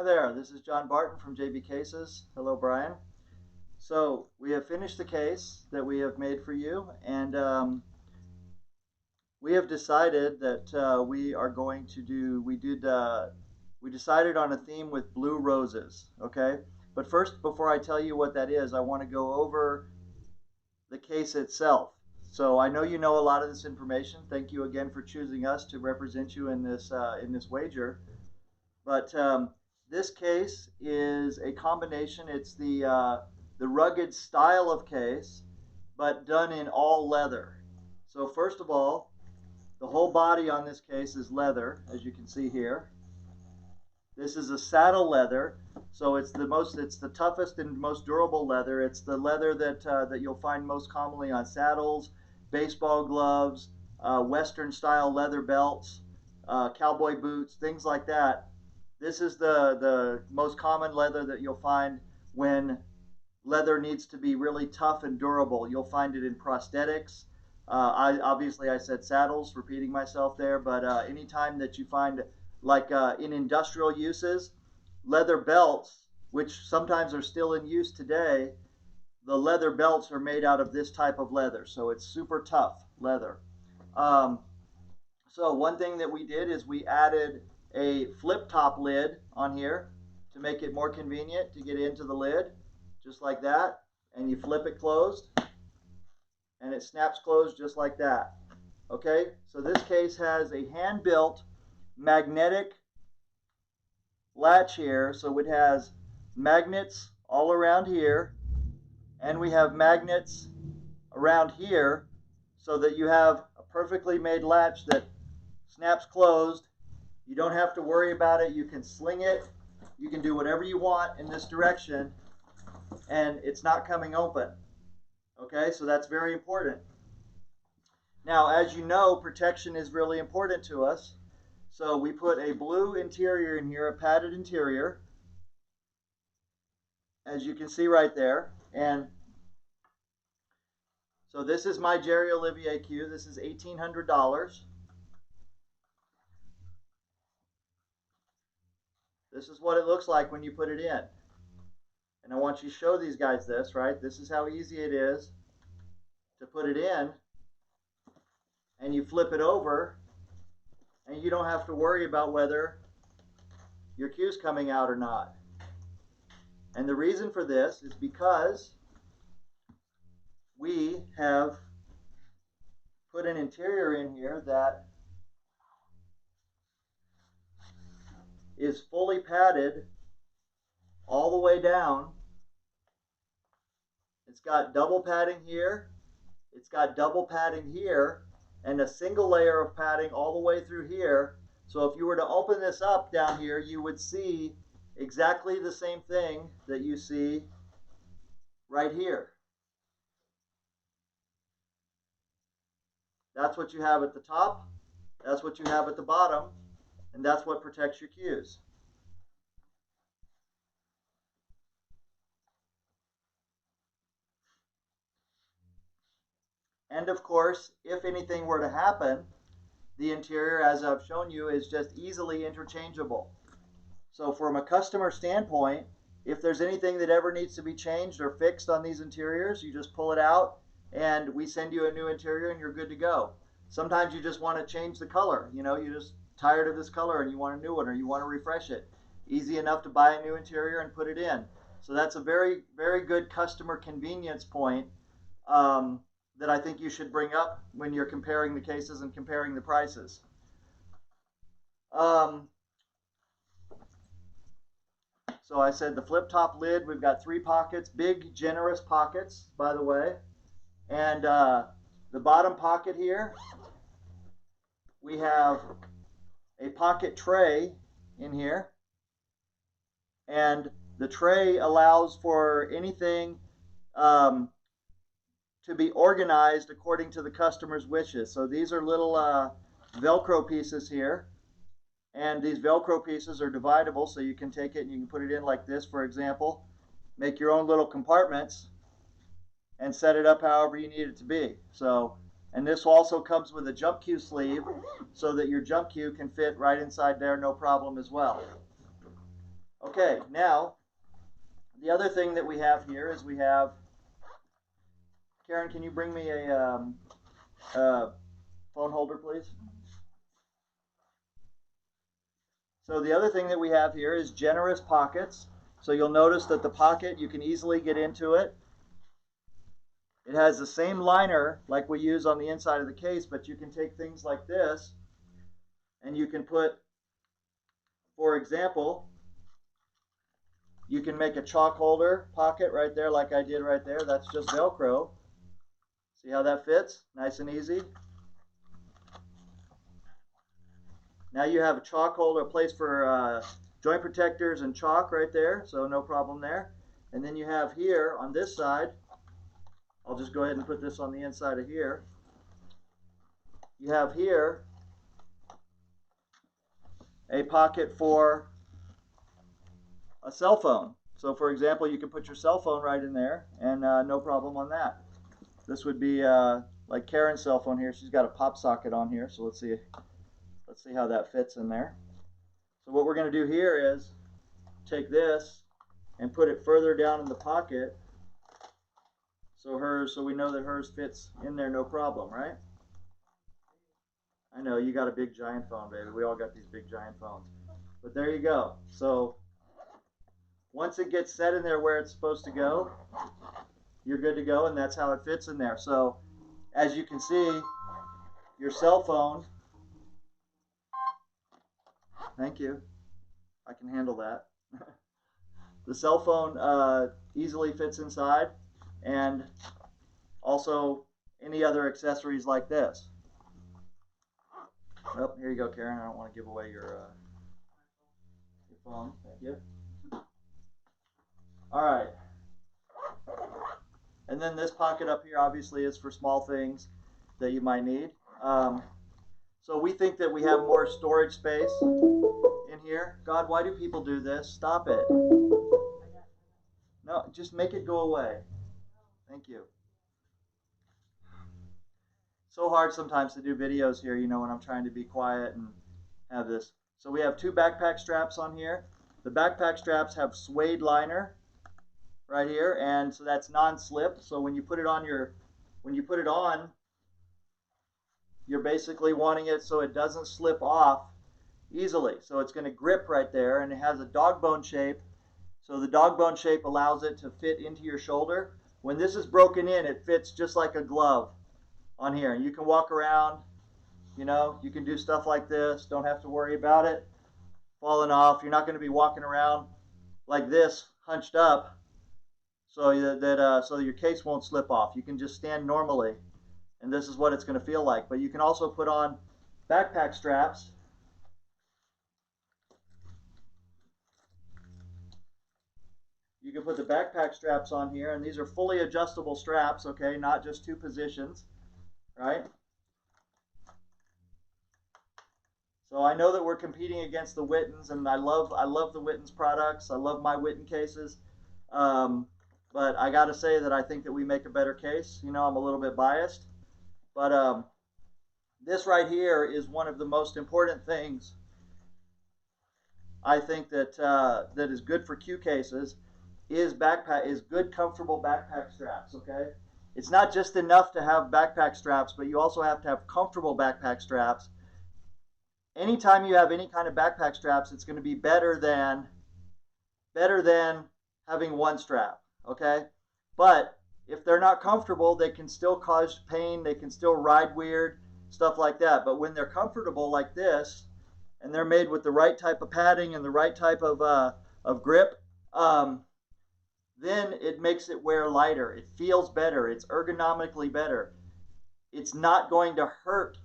Hi there, this is John Barton from JB Cases. Hello, Brian. So we have finished the case that we have made for you, and we have decided that we are going to do. We decided on a theme with blue roses. Okay, but first, before I tell you what that is, I want to go over the case itself. So I know you know a lot of this information. Thank you again for choosing us to represent you in this wager. But this case is a combination. It's the rugged style of case, but done in all leather. So first of all, the whole body on this case is leather, as you can see here. This is a saddle leather, so it's the toughest and most durable leather. It's the leather that you'll find most commonly on saddles, baseball gloves, Western style leather belts, cowboy boots, things like that. This is the most common leather that you'll find when leather needs to be really tough and durable. You'll find it in prosthetics. I said saddles, repeating myself there, but anytime that you find, like in industrial uses, leather belts, which sometimes are still in use today, the leather belts are made out of this type of leather, so it's super tough leather. So one thing that we did is we added a flip top lid on here to make it more convenient to get into the lid, just like that, and you flip it closed and it snaps closed just like that. Okay, so this case has a hand-built magnetic latch here, so it has magnets all around here, and we have magnets around here, so that you have a perfectly made latch that snaps closed. You don't have to worry about it. You can sling it. You can do whatever you want in this direction, and it's not coming open. Okay, so that's very important. Now, as you know, protection is really important to us. So we put a blue interior in here, a padded interior, as you can see right there. And so this is my Jerry Olivier cue. This is $1,800. This is what it looks like when you put it in. And I want you to show these guys this, right? This is how easy it is to put it in. And you flip it over, and you don't have to worry about whether your cue's coming out or not. And the reason for this is because we have put an interior in here that is fully padded all the way down. It's got double padding here, it's got double padding here, and a single layer of padding all the way through here. So if you were to open this up down here, you would see exactly the same thing that you see right here. That's what you have at the top, that's what you have at the bottom, and that's what protects your cues. And of course, if anything were to happen, the interior, as I've shown you, is just easily interchangeable. So from a customer standpoint, if there's anything that ever needs to be changed or fixed on these interiors, you just pull it out and we send you a new interior and you're good to go. Sometimes you just want to change the color. You know, you're just tired of this color and you want a new one, or you want to refresh it. Easy enough to buy a new interior and put it in. So that's a very, very good customer convenience point that I think you should bring up when you're comparing the cases and comparing the prices. So I said the flip top lid, we've got 3 pockets, big generous pockets, by the way. And the bottom pocket here, we have a pocket tray in here. And the tray allows for anything to be organized according to the customer's wishes. So these are little Velcro pieces here. And these Velcro pieces are dividable, so you can take it and you can put it in like this, for example. Make your own little compartments and set it up however you need it to be. So, and this also comes with a jump cue sleeve so that your jump cue can fit right inside there, no problem as well. Okay, now the other thing that we have here is we have, Karen, can you bring me a phone holder, please? So the other thing that we have here is generous pockets. So you'll notice that the pocket, you can easily get into it. It has the same liner like we use on the inside of the case, but you can take things like this and you can put, for example, you can make a chalk holder pocket right there like I did right there. That's just Velcro. See how that fits? Nice and easy. Now you have a chalk holder, a place for joint protectors and chalk right there, so no problem there. And then you have here on this side, I'll just go ahead and put this on the inside of here. You have here a pocket for a cell phone. So for example, you can put your cell phone right in there and no problem on that. This would be like Karen's cell phone here. She's got a pop socket on here, so let's see how that fits in there. So what we're going to do here is take this and put it further down in the pocket so we know that hers fits in there no problem, right? I know you got a big giant phone, baby. We all got these big giant phones. But there you go. So once it gets set in there where it's supposed to go, you're good to go, and that's how it fits in there. So as you can see, your cell phone, thank you, I can handle that. The cell phone easily fits inside, and also any other accessories like this. Oh, here you go, Karen. I don't want to give away your phone. Thank you. All right. And then this pocket up here obviously is for small things that you might need. So we think that we have more storage space in here. God, why do people do this? Stop it. No, just make it go away. Thank you. So hard sometimes to do videos here, you know, when I'm trying to be quiet and have this. So we have two backpack straps on here. The backpack straps have suede liner right here, and so that's non-slip. So when you put it on you're basically wanting it so it doesn't slip off easily. So it's going to grip right there, and it has a dog bone shape. So the dog bone shape allows it to fit into your shoulder. When this is broken in, it fits just like a glove on here. And you can walk around, you know, you can do stuff like this. Don't have to worry about it falling off. You're not going to be walking around like this, hunched up, so so your case won't slip off. You can just stand normally, and this is what it's going to feel like. But you can also put on backpack straps. You can put the backpack straps on here, and these are fully adjustable straps, okay, not just two positions, right? So I know that we're competing against the Whittens, and I love the Whittens products. I love my Whitten cases, but I got to say that I think that we make a better case. You know, I'm a little bit biased, but this right here is one of the most important things I think that that is good for Q cases is good comfortable backpack straps. Okay, it's not just enough to have backpack straps, but you also have to have comfortable backpack straps. Anytime you have any kind of backpack straps, it's going to be better than having one strap, okay? But if they're not comfortable, they can still cause pain, they can still ride weird, stuff like that. But when they're comfortable like this, and they're made with the right type of padding and the right type of grip, then it makes it wear lighter. It feels better. It's ergonomically better. It's not going to hurt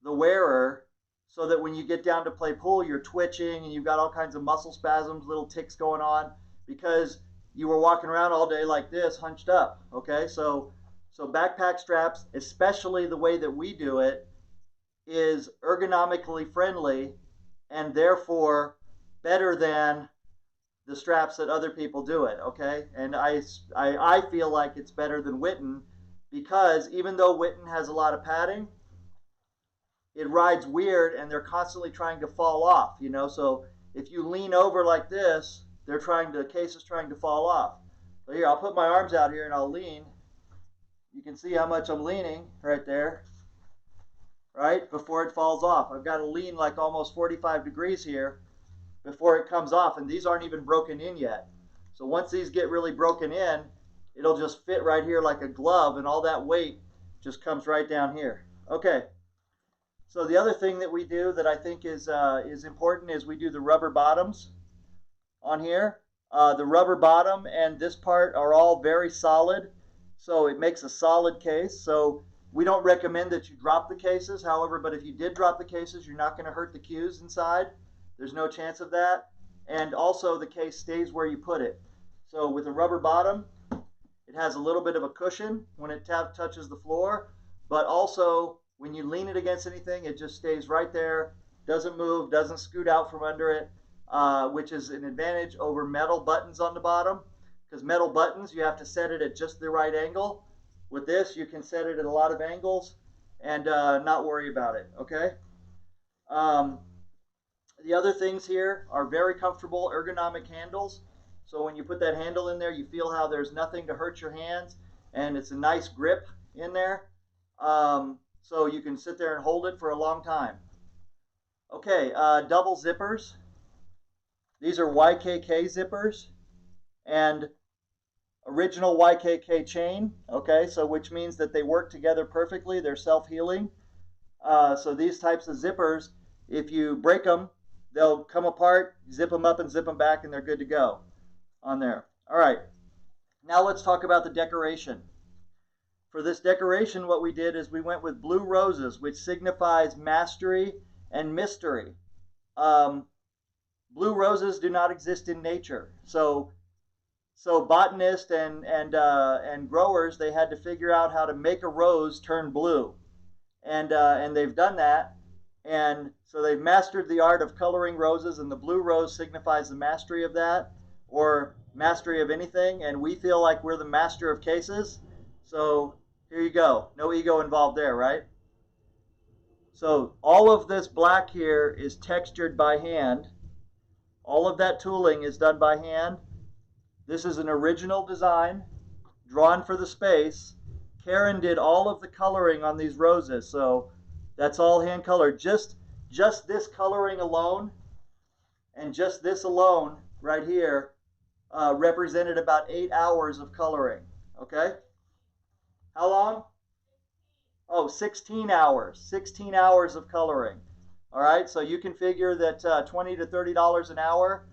the wearer, so that when you get down to play pool, you're twitching and you've got all kinds of muscle spasms, little tics going on, because you were walking around all day like this, hunched up, okay? So backpack straps, especially the way that we do it, is ergonomically friendly and therefore better than the straps that other people do it, okay? And I feel like it's better than Whitten, because even though Whitten has a lot of padding, it rides weird and they're constantly trying to fall off, you know? So if you lean over like this, the case is trying to fall off. So here, I'll put my arms out here and I'll lean. You can see how much I'm leaning right there, right? Before it falls off. I've got to lean like almost 45 degrees here before it comes off, and these aren't even broken in yet. So once these get really broken in, it'll just fit right here like a glove, and all that weight just comes right down here. Okay. So the other thing that we do that I think is important is we do the rubber bottoms on here. The rubber bottom and this part are all very solid, so it makes a solid case. So we don't recommend that you drop the cases, however, but if you did drop the cases, you're not going to hurt the cues inside. There's no chance of that. And also the case stays where you put it. So with a rubber bottom, it has a little bit of a cushion when it touches the floor, but also when you lean it against anything, it just stays right there, doesn't move, doesn't scoot out from under it, which is an advantage over metal buttons on the bottom, because metal buttons, you have to set it at just the right angle. With this, you can set it at a lot of angles and not worry about it, okay? The other things here are very comfortable ergonomic handles. So when you put that handle in there, you feel how there's nothing to hurt your hands, and it's a nice grip in there. So you can sit there and hold it for a long time. Okay, double zippers. These are YKK zippers and original YKK chain, okay, so which means that they work together perfectly. They're self-healing. So these types of zippers, if you break them, they'll come apart, zip them up and zip them back, and they're good to go on there. All right, now let's talk about the decoration. For this decoration, what we did is we went with blue roses, which signifies mastery and mystery. Blue roses do not exist in nature. So botanists and growers, they had to figure out how to make a rose turn blue. And they've done that. And so they've mastered the art of coloring roses, and the blue rose signifies the mastery of that, or mastery of anything. And we feel like we're the master of cases. So here you go. No ego involved there, right? So all of this black here is textured by hand. All of that tooling is done by hand. This is an original design drawn for the space. Karen did all of the coloring on these roses, so that's all hand colored. Just this coloring alone, and just this alone right here, represented about 8 hours of coloring. Okay? How long? Oh, 16 hours. 16 hours of coloring. All right, so you can figure that $20 to $30 an hour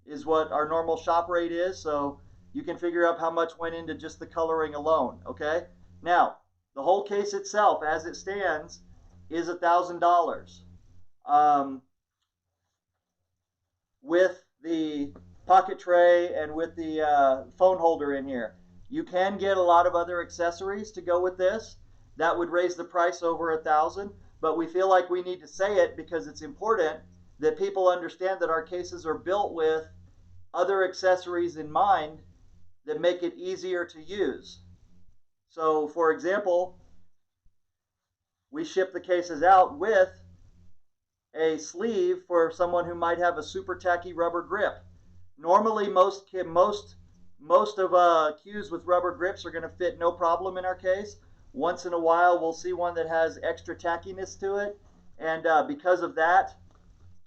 is what our normal shop rate is. So you can figure out how much went into just the coloring alone. Okay? Now, the whole case itself, as it stands, is $1,000 with the pocket tray and with the phone holder in here. You can get a lot of other accessories to go with this. That would raise the price over $1,000, but we feel like we need to say it because it's important that people understand that our cases are built with other accessories in mind that make it easier to use. So, for example, we ship the cases out with a sleeve for someone who might have a super tacky rubber grip. Normally, most of cues with rubber grips are going to fit no problem in our case. Once in a while, we'll see one that has extra tackiness to it, and because of that,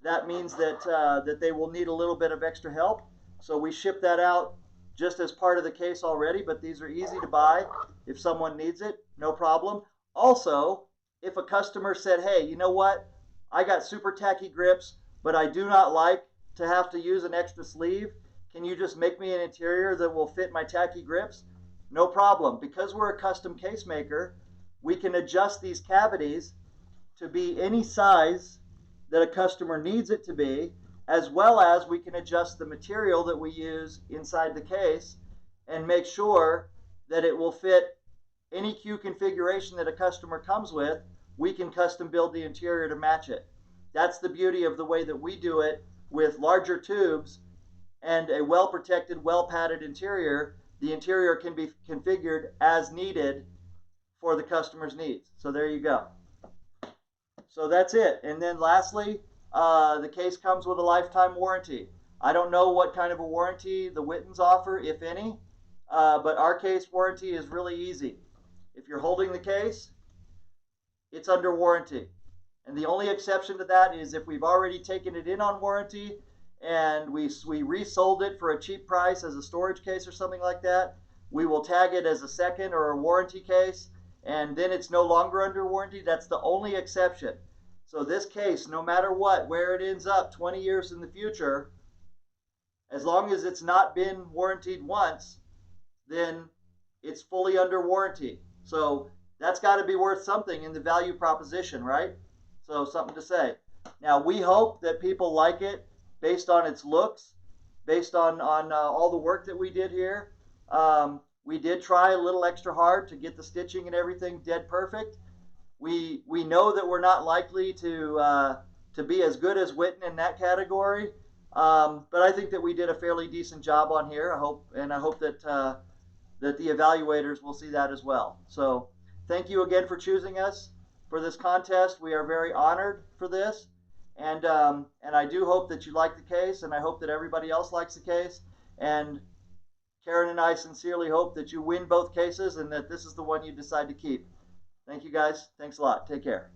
that means that they will need a little bit of extra help. So we ship that out just as part of the case already, but these are easy to buy if someone needs it, no problem. Also, if a customer said, hey, you know what, I got super tacky grips, but I do not like to have to use an extra sleeve. Can you just make me an interior that will fit my tacky grips? No problem. Because we're a custom case maker, we can adjust these cavities to be any size that a customer needs it to be, as well as we can adjust the material that we use inside the case and make sure that it will fit any cue configuration that a customer comes with. We can custom build the interior to match it. That's the beauty of the way that we do it with larger tubes and a well-protected, well-padded interior. The interior can be configured as needed for the customer's needs. So there you go. So that's it. And then lastly, the case comes with a lifetime warranty. I don't know what kind of a warranty the Whittens offer, if any, but our case warranty is really easy. If you're holding the case, it's under warranty. And the only exception to that is if we've already taken it in on warranty and we resold it for a cheap price as a storage case or something like that, we will tag it as a second or a warranty case, and then it's no longer under warranty. That's the only exception. So this case, no matter what, where it ends up 20 years in the future, as long as it's not been warranted once, then it's fully under warranty. So that's got to be worth something in the value proposition, right? So something to say. Now, we hope that people like it based on its looks, based on all the work that we did here. We did try a little extra hard to get the stitching and everything dead perfect. We know that we're not likely to be as good as Whitten in that category, but I think that we did a fairly decent job on here. I hope that that the evaluators will see that as well. So thank you again for choosing us for this contest. We are very honored for this, and I do hope that you like the case, and I hope that everybody else likes the case. And Karen and I sincerely hope that you win both cases and that this is the one you decide to keep. Thank you guys. Thanks a lot. Take care.